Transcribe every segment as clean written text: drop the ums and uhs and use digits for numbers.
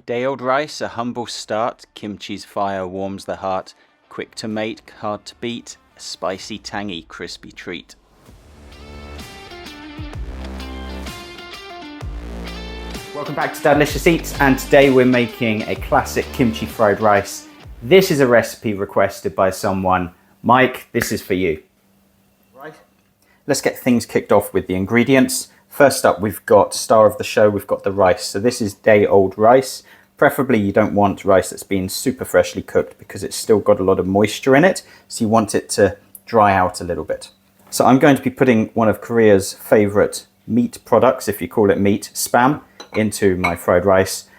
Day-old rice, a humble start. Kimchi's fire warms the heart. Quick to make, hard to beat. A spicy, tangy, crispy treat. Welcome back to Dadlicious Eats, and today we're making a classic kimchi fried rice. This is a recipe requested by someone. Mike, this is for you. Right. Let's get things kicked off with the ingredients. First up, we've got star of the show, we've got the rice. So this is day-old rice. Preferably you don't want rice that's been super freshly cooked because it's still got a lot of moisture in it. So you want it to dry out a little bit. So I'm going to be putting one of Korea's favorite meat products, if you call it meat, Spam, into my fried rice.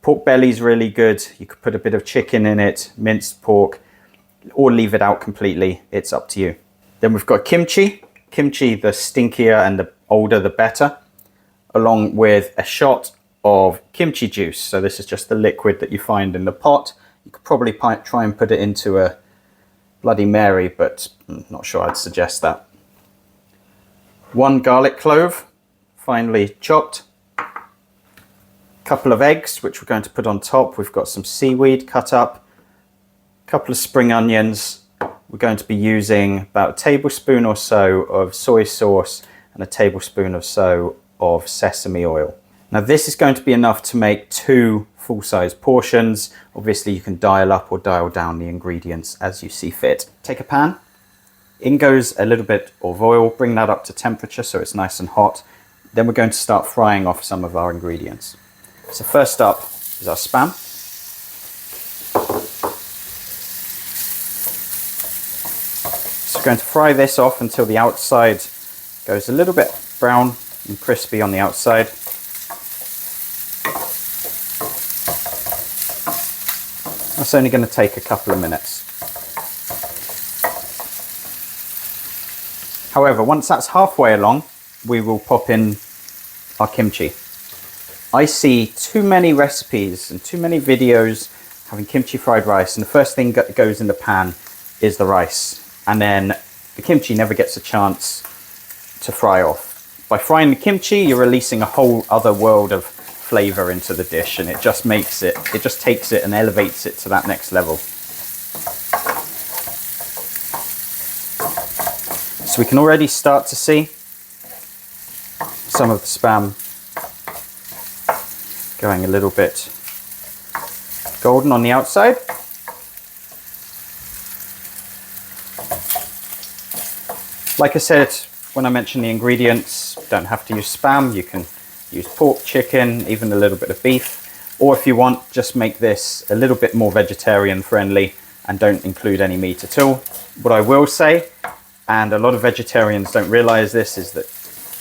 Pork belly is really good. You could put a bit of chicken in it, minced pork, or leave it out completely. It's up to you. Then we've got kimchi. Kimchi, the stinkier and the older the better, along with a shot of kimchi juice. So this is just the liquid that you find in the pot. You could probably try and put it into a Bloody Mary, but I'm not sure I'd suggest that. 1 garlic clove, finely chopped. Couple of eggs, which we're going to put on top. We've got some seaweed cut up, a couple of spring onions. We're going to be using about a tablespoon or so of soy sauce and a tablespoon or so of sesame oil. Now this is going to be enough to make 2 full-size portions. Obviously you can dial up or dial down the ingredients as you see fit. Take a pan, in goes a little bit of oil, bring that up to temperature so it's nice and hot. Then we're going to start frying off some of our ingredients. So first up is our Spam. So we're going to fry this off until the outside goes a little bit brown and crispy on the outside. That's only going to take a couple of minutes. However, once that's halfway along, we will pop in our kimchi. I see too many recipes and too many videos having kimchi fried rice, and the first thing that goes in the pan is the rice, and then the kimchi never gets a chance to fry off. By frying the kimchi, you're releasing a whole other world of flavour into the dish, and it just makes it, it just takes it and elevates it to that next level. So we can already start to see some of the Spam going a little bit golden on the outside. Like I said, when I mentioned the ingredients, you don't have to use Spam. You can use pork, chicken, even a little bit of beef. Or if you want, just make this a little bit more vegetarian friendly and don't include any meat at all. What I will say, and a lot of vegetarians don't realize this, is that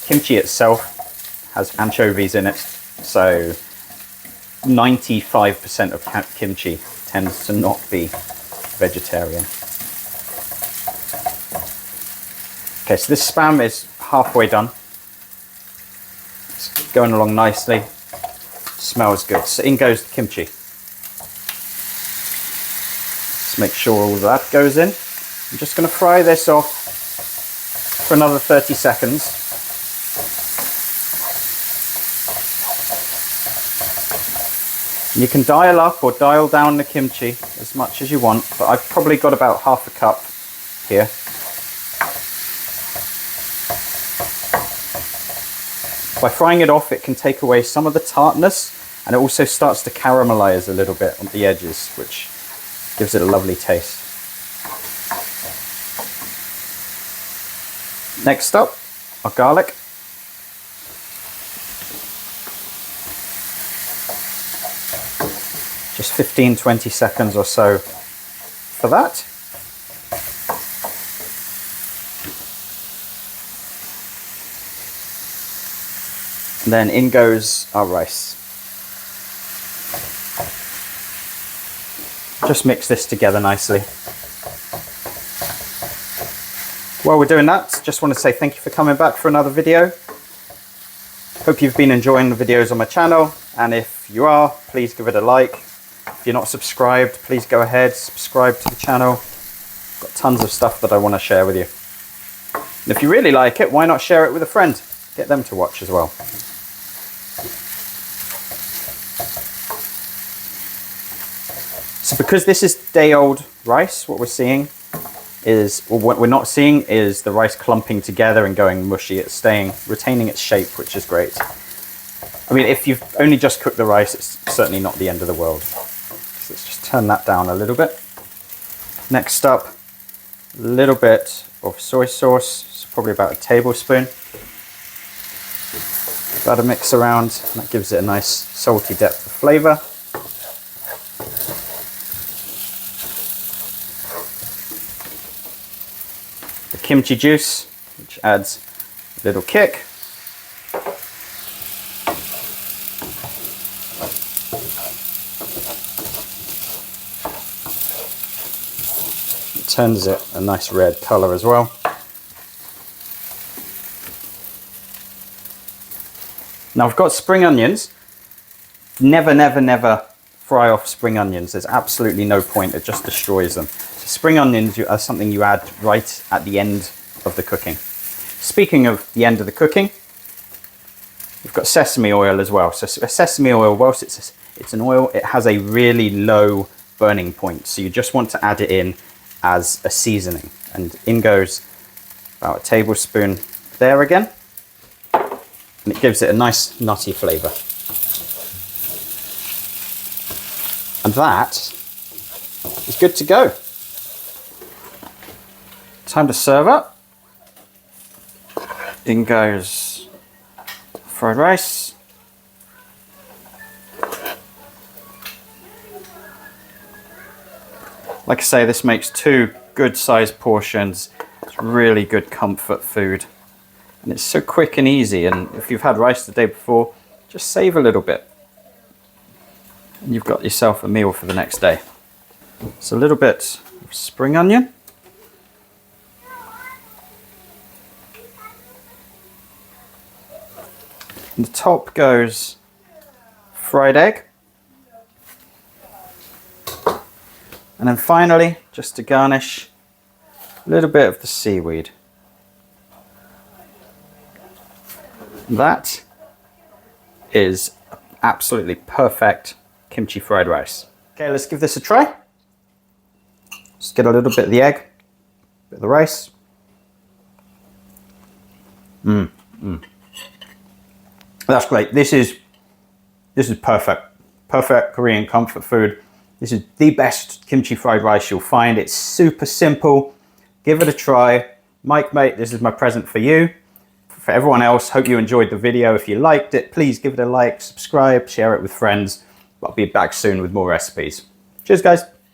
kimchi itself has anchovies in it. So 95% of kimchi tends to not be vegetarian. Okay, so this Spam is halfway done. It's going along nicely. Smells good. So in goes the kimchi. Let's make sure all of that goes in. I'm just going to fry this off for another 30 seconds. You can dial up or dial down the kimchi as much as you want, but I've probably got about half a cup here. By frying it off, it can take away some of the tartness, and it also starts to caramelize a little bit on the edges, which gives it a lovely taste. Next up, our garlic. Just 15-20 seconds or so for that. And then in goes our rice. Just mix this together nicely. While we're doing that, just want to say thank you for coming back for another video. Hope you've been enjoying the videos on my channel, and if you are, please give it a like. If you're not subscribed, please go ahead, subscribe to the channel. Got tons of stuff that I want to share with you. And if you really like it, why not share it with a friend? Get them to watch as well. So because this is day-old rice, what we're seeing is, or what we're not seeing is the rice clumping together and going mushy. It's retaining its shape, which is great. I mean, if you've only just cooked the rice, it's certainly not the end of the world. So let's just turn that down a little bit. Next up, a little bit of soy sauce, so probably about a tablespoon. About to mix around, and that gives it a nice salty depth of flavour. The kimchi juice, which adds a little kick. It turns it a nice red colour as well. Now I've got spring onions. Never, never, never fry off spring onions. There's absolutely no point, it just destroys them. So spring onions are something you add right at the end of the cooking. Speaking of the end of the cooking, we've got sesame oil as well. So sesame oil, whilst it's an oil, it has a really low burning point. So you just want to add it in as a seasoning. And in goes about a tablespoon there again. And it gives it a nice nutty flavour. And that is good to go. Time to serve up. In goes fried rice. Like I say, this makes 2 good sized portions. It's really good comfort food. And it's so quick and easy, and if you've had rice the day before, just save a little bit. And you've got yourself a meal for the next day. So a little bit of spring onion. And the top goes fried egg. And then finally, just to garnish, a little bit of the seaweed. That is absolutely perfect kimchi fried rice. Okay, let's give this a try. Just get a little bit of the egg, a bit of the rice. That's great. This is perfect. Perfect Korean comfort food. This is the best kimchi fried rice you'll find. It's super simple. Give it a try. Mike, mate, this is my present for you. For everyone else, hope you enjoyed the video. If you liked it, please give it a like, subscribe, share it with friends. I'll be back soon with more recipes. Cheers, guys.